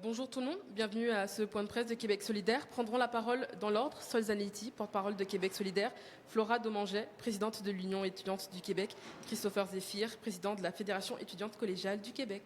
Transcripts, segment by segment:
Bonjour tout le monde, bienvenue à ce point de presse de Québec solidaire. Prendront la parole dans l'ordre Sol Zanetti, porte-parole de Québec solidaire, Flora Domanget, présidente de l'Union étudiante du Québec, Christopher Zéphir, président de la Fédération étudiante collégiale du Québec.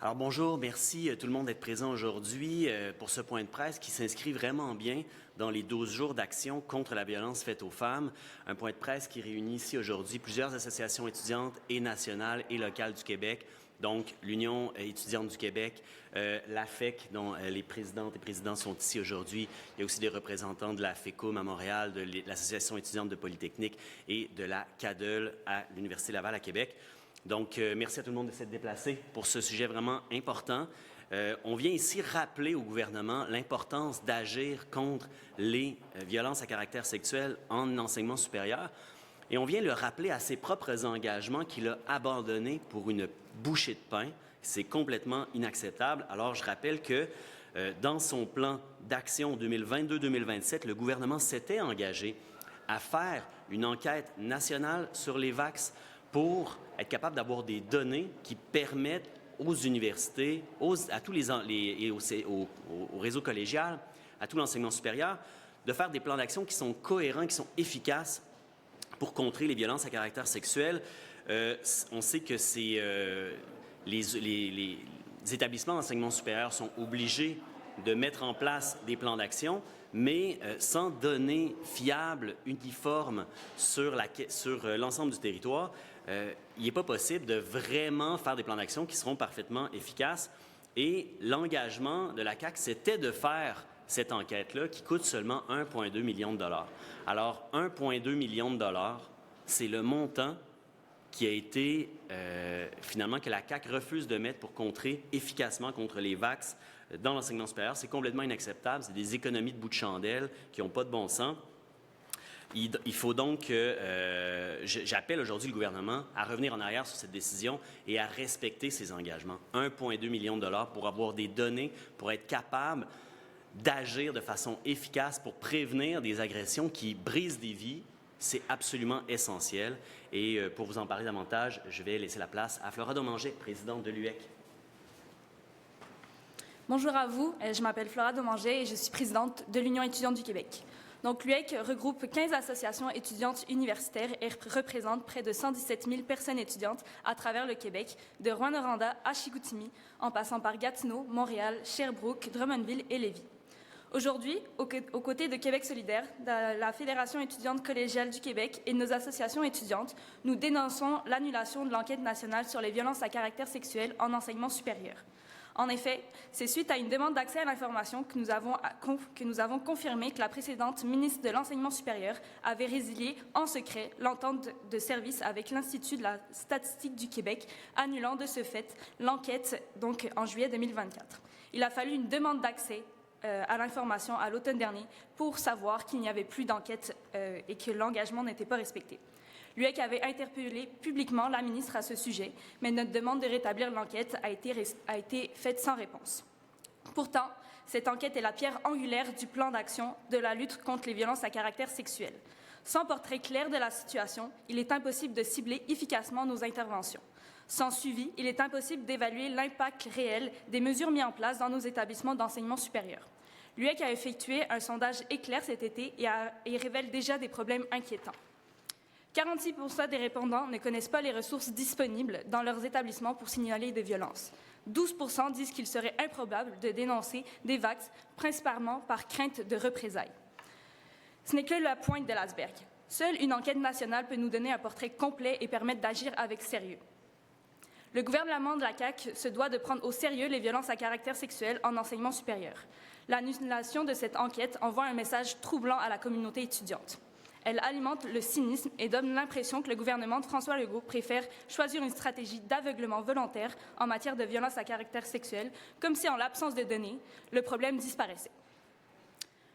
Alors bonjour, merci tout le monde d'être présent aujourd'hui pour ce point de presse qui s'inscrit vraiment bien dans les 12 jours d'action contre la violence faite aux femmes. Un point de presse qui réunit ici aujourd'hui plusieurs associations étudiantes et nationales et locales du Québec, donc l'Union étudiante du Québec, l'AFEC, dont les présidentes et présidents sont ici aujourd'hui. Il y a aussi des représentants de la FECUM à Montréal, de l'Association étudiante de Polytechnique et de la CADEL à l'Université Laval à Québec. Donc, merci à tout le monde de s'être déplacé pour ce sujet vraiment important. On vient ici rappeler au gouvernement l'importance d'agir contre les violences à caractère sexuel en enseignement supérieur. Et on vient le rappeler à ses propres engagements qu'il a abandonnés pour une bouchée de pain. C'est complètement inacceptable. Alors, je rappelle que dans son plan d'action 2022-2027, le gouvernement s'était engagé à faire une enquête nationale sur les VAX pour être capable d'avoir des données qui permettent aux universités, à tous au réseau collégial, à tout l'enseignement supérieur, de faire des plans d'action qui sont cohérents, qui sont efficaces pour contrer les violences à caractère sexuel. On sait que les établissements d'enseignement supérieur sont obligés de mettre en place des plans d'action, mais sans données fiables, uniformes sur l'ensemble du territoire, il n'est pas possible de vraiment faire des plans d'action qui seront parfaitement efficaces. Et l'engagement de la CAQ, c'était de faire cette enquête-là qui coûte seulement 1,2 million de dollars. Alors, 1,2 million de dollars, c'est le montant qui a été, finalement, que la CAQ refuse de mettre pour contrer efficacement contre les VAX dans l'enseignement supérieur. C'est complètement inacceptable. C'est des économies de bout de chandelle qui n'ont pas de bon sens. Il faut donc que j'appelle aujourd'hui le gouvernement à revenir en arrière sur cette décision et à respecter ses engagements. 1,2 million de dollars pour avoir des données, pour être capable d'agir de façon efficace pour prévenir des agressions qui brisent des vies. C'est absolument essentiel. Et pour vous en parler davantage, je vais laisser la place à Flora Domanget, présidente de l'UEC. Bonjour à vous, je m'appelle Flora Domanget et je suis présidente de l'Union étudiante du Québec. Donc, l'UEC regroupe 15 associations étudiantes universitaires et représente près de 117 000 personnes étudiantes à travers le Québec, de Rouyn-Noranda à Chicoutimi, en passant par Gatineau, Montréal, Sherbrooke, Drummondville et Lévis. Aujourd'hui, aux côtés de Québec solidaire, de la Fédération étudiante collégiale du Québec et de nos associations étudiantes, nous dénonçons l'annulation de l'enquête nationale sur les violences à caractère sexuel en enseignement supérieur. En effet, c'est suite à une demande d'accès à l'information que nous avons confirmé que la précédente ministre de l'Enseignement supérieur avait résilié en secret l'entente de service avec l'Institut de la statistique du Québec, annulant de ce fait l'enquête donc en juillet 2024. Il a fallu une demande d'accès à l'information à l'automne dernier pour savoir qu'il n'y avait plus d'enquête et que l'engagement n'était pas respecté. L'UEC avait interpellé publiquement la ministre à ce sujet, mais notre demande de rétablir l'enquête a été faite sans réponse. Pourtant, cette enquête est la pierre angulaire du plan d'action de la lutte contre les violences à caractère sexuel. Sans portrait clair de la situation, il est impossible de cibler efficacement nos interventions. Sans suivi, il est impossible d'évaluer l'impact réel des mesures mises en place dans nos établissements d'enseignement supérieur. L'UEC a effectué un sondage éclair cet été et révèle déjà des problèmes inquiétants. 46% des répondants ne connaissent pas les ressources disponibles dans leurs établissements pour signaler des violences. 12% disent qu'il serait improbable de dénoncer des VAX, principalement par crainte de représailles. Ce n'est que la pointe de l'iceberg. Seule une enquête nationale peut nous donner un portrait complet et permettre d'agir avec sérieux. Le gouvernement de la CAQ se doit de prendre au sérieux les violences à caractère sexuel en enseignement supérieur. L'annulation de cette enquête envoie un message troublant à la communauté étudiante. Elle alimente le cynisme et donne l'impression que le gouvernement de François Legault préfère choisir une stratégie d'aveuglement volontaire en matière de violence à caractère sexuel, comme si, en l'absence de données, le problème disparaissait.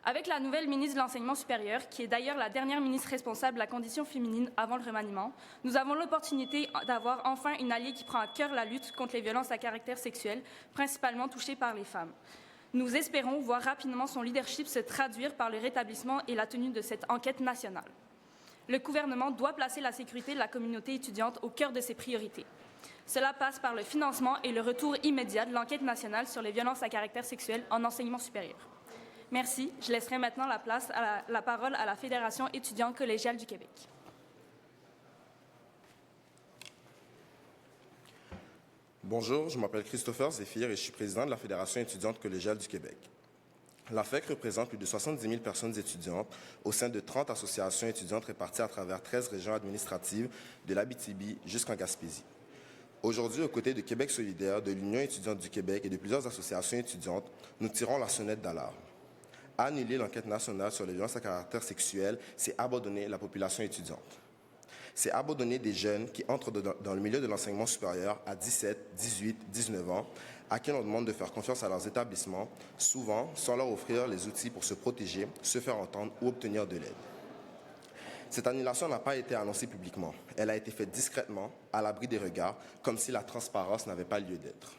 Avec la nouvelle ministre de l'Enseignement supérieur, qui est d'ailleurs la dernière ministre responsable de la condition féminine avant le remaniement, nous avons l'opportunité d'avoir enfin une alliée qui prend à cœur la lutte contre les violences à caractère sexuel, principalement touchées par les femmes. Nous espérons voir rapidement son leadership se traduire par le rétablissement et la tenue de cette enquête nationale. Le gouvernement doit placer la sécurité de la communauté étudiante au cœur de ses priorités. Cela passe par le financement et le retour immédiat de l'enquête nationale sur les violences à caractère sexuel en enseignement supérieur. Merci. Je laisserai maintenant la parole à la Fédération étudiante collégiale du Québec. Bonjour, je m'appelle Christopher Zéphir et je suis président de la Fédération étudiante collégiale du Québec. La FEC représente plus de 70 000 personnes étudiantes au sein de 30 associations étudiantes réparties à travers 13 régions administratives de l'Abitibi jusqu'en Gaspésie. Aujourd'hui, aux côtés de Québec solidaire, de l'Union étudiante du Québec et de plusieurs associations étudiantes, nous tirons la sonnette d'alarme. Annuler l'enquête nationale sur les violences à caractère sexuel, c'est abandonner la population étudiante. C'est abandonner des jeunes qui entrent dans le milieu de l'enseignement supérieur à 17, 18, 19 ans, à qui l'on demande de faire confiance à leurs établissements, souvent sans leur offrir les outils pour se protéger, se faire entendre ou obtenir de l'aide. Cette annulation n'a pas été annoncée publiquement. Elle a été faite discrètement, à l'abri des regards, comme si la transparence n'avait pas lieu d'être.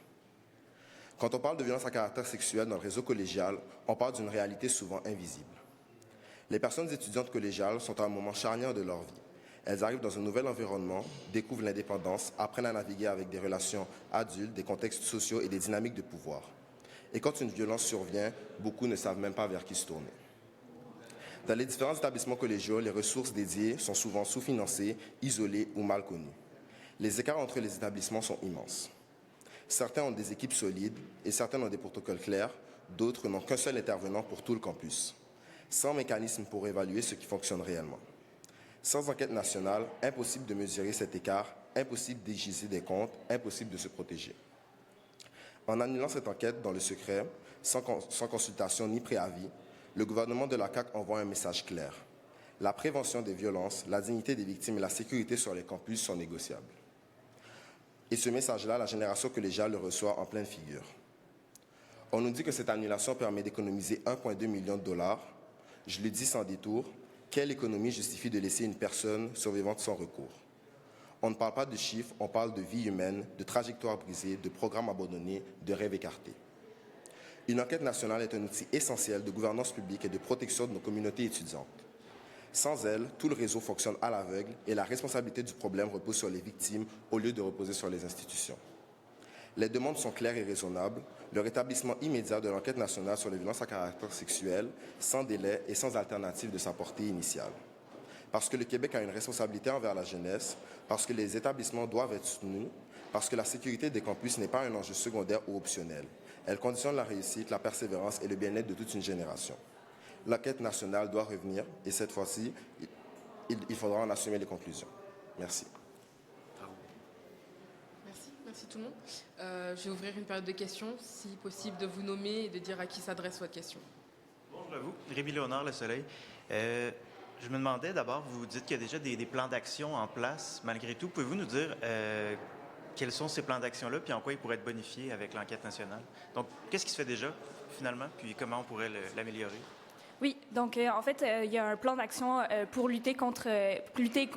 Quand on parle de violence à caractère sexuel dans le réseau collégial, on parle d'une réalité souvent invisible. Les personnes étudiantes collégiales sont à un moment charnière de leur vie. Elles arrivent dans un nouvel environnement, découvrent l'indépendance, apprennent à naviguer avec des relations adultes, des contextes sociaux et des dynamiques de pouvoir. Et quand une violence survient, beaucoup ne savent même pas vers qui se tourner. Dans les différents établissements collégiaux, les ressources dédiées sont souvent sous-financées, isolées ou mal connues. Les écarts entre les établissements sont immenses. Certains ont des équipes solides et certains ont des protocoles clairs, d'autres n'ont qu'un seul intervenant pour tout le campus, sans mécanisme pour évaluer ce qui fonctionne réellement. Sans enquête nationale, impossible de mesurer cet écart, impossible d'aiguiser des comptes, impossible de se protéger. En annulant cette enquête dans le secret, sans consultation ni préavis, le gouvernement de la CAQ envoie un message clair. La prévention des violences, la dignité des victimes et la sécurité sur les campus sont négociables. Et ce message-là, la génération collégiale le reçoit en pleine figure. On nous dit que cette annulation permet d'économiser 1,2 million de dollars. Je le dis sans détour. Quelle économie justifie de laisser une personne survivante sans recours? On ne parle pas de chiffres, on parle de vie humaine, de trajectoires brisées, de programmes abandonnés, de rêves écartés. Une enquête nationale est un outil essentiel de gouvernance publique et de protection de nos communautés étudiantes. Sans elle, tout le réseau fonctionne à l'aveugle et la responsabilité du problème repose sur les victimes au lieu de reposer sur les institutions. Les demandes sont claires et raisonnables. Le rétablissement immédiat de l'enquête nationale sur les violences à caractère sexuel, sans délai et sans alternative de sa portée initiale. Parce que le Québec a une responsabilité envers la jeunesse, parce que les établissements doivent être soutenus, parce que la sécurité des campus n'est pas un enjeu secondaire ou optionnel. Elle conditionne la réussite, la persévérance et le bien-être de toute une génération. L'enquête nationale doit revenir et cette fois-ci, il faudra en assumer les conclusions. Merci. Merci tout le monde. Je vais ouvrir une période de questions, si possible de vous nommer et de dire à qui s'adresse votre question. Bonjour à vous, Rémi Léonard, Le Soleil. Je me demandais d'abord, vous dites qu'il y a déjà des plans d'action en place. Malgré tout, pouvez-vous nous dire quels sont ces plans d'action-là, puis en quoi ils pourraient être bonifiés avec l'enquête nationale? Donc, qu'est-ce qui se fait déjà, finalement, puis comment on pourrait l'améliorer? Oui, donc en fait, il y a un plan d'action pour lutter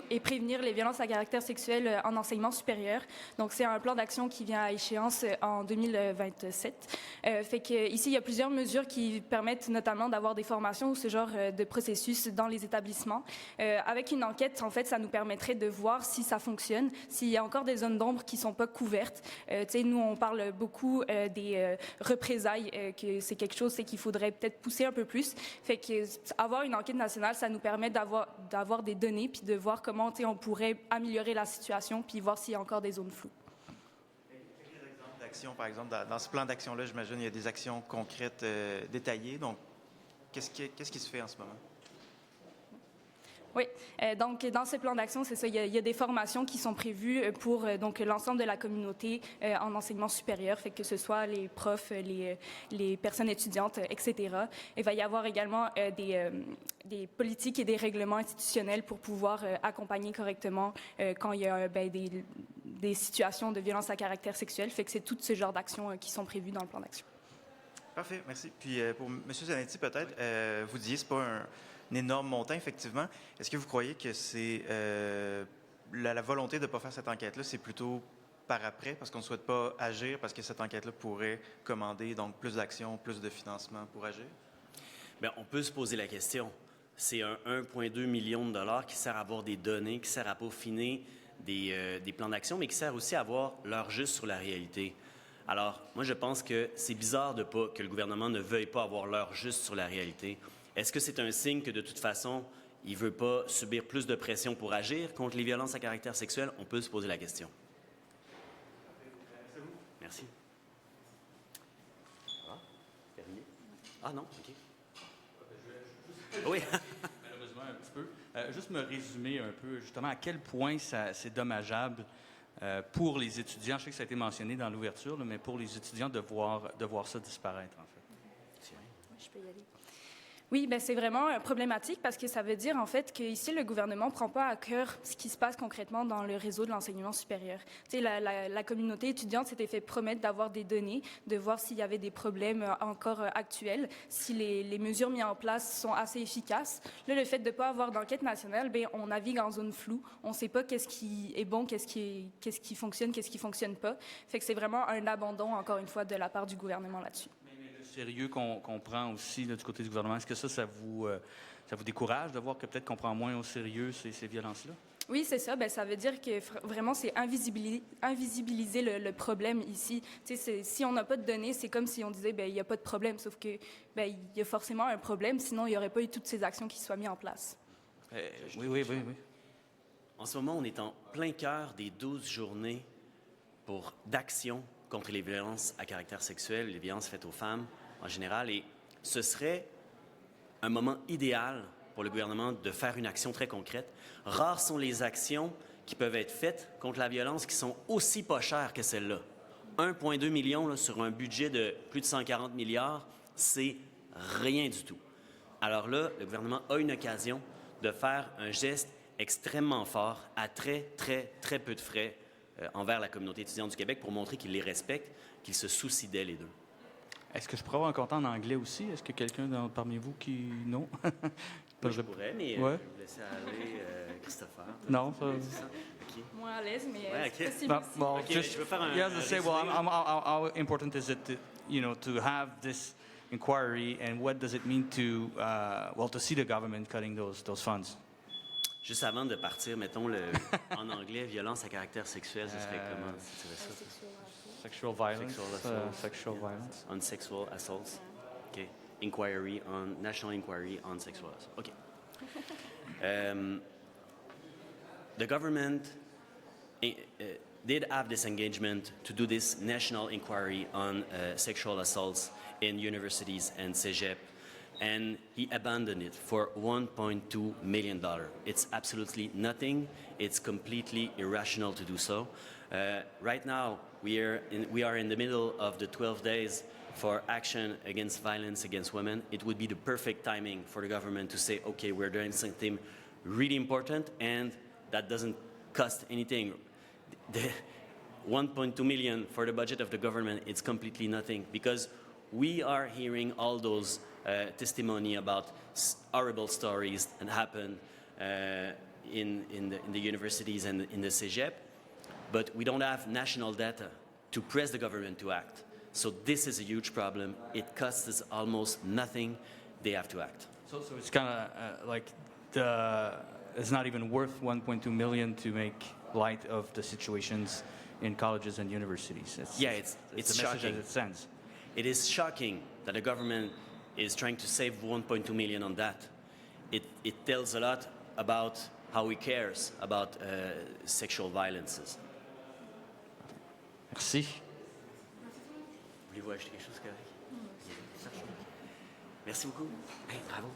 et prévenir les violences à caractère sexuel en enseignement supérieur. Donc c'est un plan d'action qui vient à échéance en 2027. Fait que ici, il y a plusieurs mesures qui permettent notamment d'avoir des formations ou ce genre de processus dans les établissements. Avec une enquête, en fait, ça nous permettrait de voir si ça fonctionne, s'il y a encore des zones d'ombre qui sont pas couvertes. Tu sais, nous, on parle beaucoup des représailles, que c'est quelque chose qu'il faudrait peut-être pousser un peu plus. Fait qu'avoir une enquête nationale, ça nous permet d'avoir des données puis de voir comment on pourrait améliorer la situation puis voir s'il y a encore des zones floues. Quelques exemples d'actions, par exemple, dans ce plan d'action-là, j'imagine, il y a des actions concrètes détaillées. Donc, qu'est-ce qui se fait en ce moment? Oui, donc dans ce plan d'action, c'est ça, il y a des formations qui sont prévues pour donc l'ensemble de la communauté en enseignement supérieur, fait que ce soit les profs, les personnes étudiantes, etc. Il va y avoir également des politiques et des règlements institutionnels pour pouvoir accompagner correctement quand il y a des situations de violence à caractère sexuel, fait que c'est tout ce genre d'actions qui sont prévues dans le plan d'action. Parfait, merci. Puis pour M. Zanetti, peut-être, vous disiez que ce n'est pas un énorme montant, effectivement. Est-ce que vous croyez que c'est la volonté de ne pas faire cette enquête-là, c'est plutôt par après, parce qu'on ne souhaite pas agir, parce que cette enquête-là pourrait commander donc plus d'actions, plus de financement pour agir? Bien, on peut se poser la question. C'est un 1,2 million de dollars qui sert à avoir des données, qui sert à peaufiner des plans d'action, mais qui sert aussi à voir l'heure juste sur la réalité. Alors, moi, je pense que c'est bizarre que le gouvernement ne veuille pas avoir l'heure juste sur la réalité. Est-ce que c'est un signe que, de toute façon, il ne veut pas subir plus de pression pour agir contre les violences à caractère sexuel? On peut se poser la question. Merci. Terminé? Ah non, OK. Oui. Malheureusement, un petit peu. Juste me résumer un peu, justement, à quel point c'est dommageable pour les étudiants. Je sais que ça a été mentionné dans l'ouverture, mais pour les étudiants de voir ça disparaître, en fait. Je peux y aller. Oui, ben c'est vraiment problématique parce que ça veut dire en fait qu'ici le gouvernement prend pas à cœur ce qui se passe concrètement dans le réseau de l'enseignement supérieur. Tu sais, la communauté étudiante s'était fait promettre d'avoir des données, de voir s'il y avait des problèmes encore actuels, si les mesures mises en place sont assez efficaces. Là, le fait de pas avoir d'enquête nationale, ben on navigue en zone floue. On sait pas qu'est-ce qui est bon, qu'est-ce qui fonctionne, qu'est-ce qui fonctionne pas. Fait que c'est vraiment un abandon encore une fois de la part du gouvernement là-dessus. Sérieux qu'on prend aussi là, du côté du gouvernement, est-ce que ça vous décourage de voir que peut-être qu'on prend moins au sérieux ces violences-là? Oui, c'est ça. Ben, ça veut dire que vraiment, c'est invisibiliser le problème ici. Tu sais, si on n'a pas de données, c'est comme si on disait, ben, il n'y a pas de problème, sauf que ben, il y a forcément un problème, sinon il n'y aurait pas eu toutes ces actions qui soient mises en place. Oui. En ce moment, on est en plein cœur des 12 journées d'action contre les violences à caractère sexuel, les violences faites aux femmes en général. Et ce serait un moment idéal pour le gouvernement de faire une action très concrète. Rares sont les actions qui peuvent être faites contre la violence qui sont aussi pas chères que celle-là. 1,2 million là, sur un budget de plus de 140 milliards, c'est rien du tout. Alors là, le gouvernement a une occasion de faire un geste extrêmement fort à très, très, très peu de frais envers la communauté étudiante du Québec pour montrer qu'il les respecte, qu'il se soucie d'elle et d'eux. Est-ce que je pourrais avoir un compte en anglais aussi? Est-ce que quelqu'un parmi vous qui... Non? Moi, je pourrais, mais ouais. je vais vous laisser aller, Christopher. Non, ça... Okay. Moins à l'aise, mais ouais, c'est possible aussi. Well, okay, je veux faire un to say, well, how important is it to have this inquiry, and what does it mean to see the government cutting those funds? Juste avant de partir, mettons en anglais, violence à caractère sexuel, ce serait comment tu dirais ça? Sexual violence. Sexual violence. On sexual assaults. Okay. National inquiry on sexual assault. Okay. The government did have this engagement to do this national inquiry on sexual assaults in universities and CEGEP, and he abandoned it for $1.2 million. It's absolutely nothing. It's completely irrational to do so. Right now, we are in the middle of the 12 days for action against violence against women. It would be the perfect timing for the government to say, okay, we're doing something really important, and that doesn't cost anything. The 1.2 million for the budget of the government, it's completely nothing, because we are hearing all those testimony about horrible stories that happen in the universities and in the CEGEP, but we don't have national data to press the government to act. So this is a huge problem. It costs us almost nothing. They have to act. So it's kind of like it's not even worth 1.2 million to make light of the situations in colleges and universities. It's the message shocking. that it sends. It is shocking that the government is trying to save 1.2 million on that. It tells a lot about how he cares about sexual violences. Merci. Voulez-vous ajouter quelque chose, Karine? Merci beaucoup. Hey, bravo.